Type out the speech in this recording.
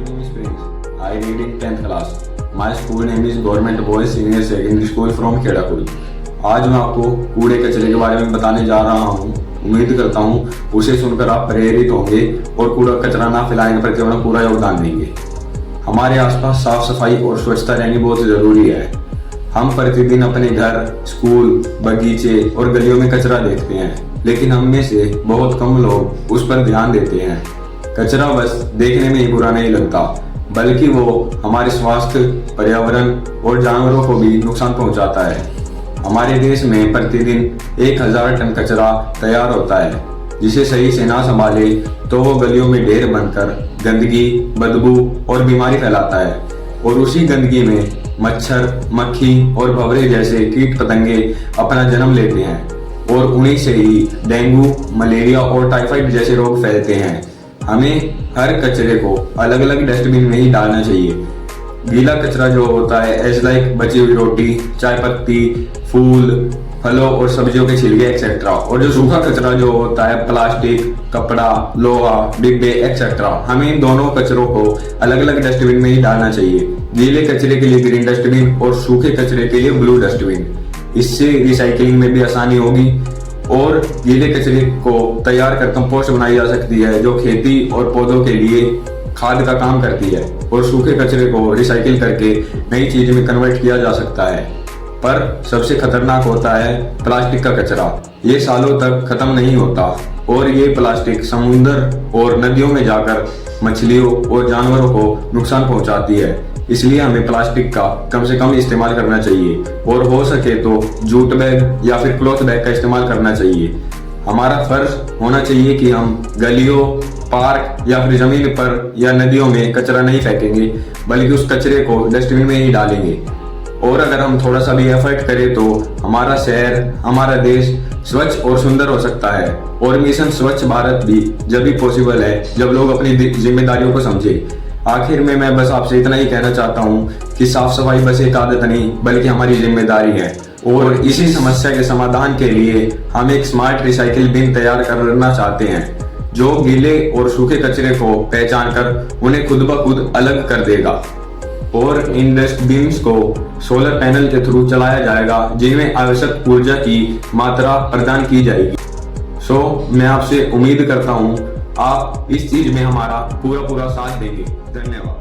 name is Prince. I read in 10th class. My school name is Government Boys Senior Secondary School from खेड़ाकुल। आज मैं आपको कूड़े कचरे के बारे में बताने जा रहा हूँ। उम्मीद करता हूँ उसे सुनकर आप प्रेरित होंगे और कूड़ा कचरा ना फैलाने पर अपना पूरा योगदान देंगे। हमारे आसपास साफ सफाई और स्वच्छता रहनी बहुत जरूरी है। हम प्रतिदिन अपने घर, स्कूल, बगीचे और गलियों में कचरा देखते हैं, लेकिन हम में से बहुत कम लोग उस पर ध्यान देते हैं। कचरा बस देखने में ही बुरा नहीं लगता, बल्कि वो हमारे स्वास्थ्य, पर्यावरण और जानवरों को भी नुकसान पहुंचाता है। हमारे देश में प्रतिदिन 1000 टन कचरा तैयार होता है, जिसे सही से ना संभाले तो वो गलियों में ढेर बनकर गंदगी, बदबू और बीमारी फैलाता है। और उसी गंदगी में मच्छर, मक्खी और भंवरे जैसे कीट पतंगे अपना जन्म लेते हैं और उन्हीं से ही डेंगू, मलेरिया और टाइफाइड जैसे रोग फैलते हैं। हमें हर कचरे को अलग अलग डस्टबिन में ही डालना चाहिए। गीला कचरा जो होता है एज लाइक बची हुई रोटी, चाय पत्ती, फूल, फलों और सब्जियों के छिलके एक्सेट्रा, और जो सूखा कचरा जो होता है प्लास्टिक, कपड़ा, लोहा, डिब्बे एक्सेट्रा, हमें इन दोनों कचरों को अलग अलग डस्टबिन में ही डालना चाहिए। गीले कचरे के लिए ग्रीन डस्टबिन और सूखे कचरे के लिए ब्लू डस्टबिन। इससे रिसाइकलिंग में भी आसानी होगी और गीले कचरे को तैयार कर कंपोस्ट बनाई जा सकती है, जो खेती और पौधों के लिए खाद का काम करती है। और सूखे कचरे को रिसाइकिल करके नई चीज में कन्वर्ट किया जा सकता है। पर सबसे खतरनाक होता है प्लास्टिक का कचरा। ये सालों तक खत्म नहीं होता और ये प्लास्टिक समुद्र और नदियों में जाकर मछलियों और जानवरों को नुकसान पहुंचाती है। इसलिए हमें प्लास्टिक का कम से कम इस्तेमाल करना चाहिए और हो सके तो जूट बैग या फिर क्लॉथ बैग का इस्तेमाल करना चाहिए। हमारा फर्ज होना चाहिए कि हम गलियों, पार्क या फिर जमीन पर या नदियों में कचरा नहीं फेंकेंगे, बल्कि उस कचरे को डस्टबिन में ही डालेंगे। और अगर हम थोड़ा सा भी एफर्ट करें तो हमारा शहर, हमारा देश स्वच्छ और सुंदर हो सकता है। और मिशन स्वच्छ भारत भी जब भी पॉसिबल है जब लोग अपनी जिम्मेदारियों को समझे। आखिर में मैं बस आपसे इतना ही कहना चाहता हूँ कि साफ सफाई बस एक आदत नहीं बल्कि हमारी जिम्मेदारी है। और इसी समस्या के समाधान के लिए हम एक स्मार्ट रिसाइकिल बिन तैयार करना चाहते हैं, जो गीले और सूखे कचरे को पहचान कर उन्हें खुद ब खुद अलग कर देगा। और इन डस्टबिन्स को सोलर पैनल के थ्रू चलाया जाएगा, जिनमें आवश्यक ऊर्जा की मात्रा प्रदान की जाएगी। मैं आपसे उम्मीद करता हूँ आप इस चीज में हमारा पूरा साथ देंगे। धन्यवाद।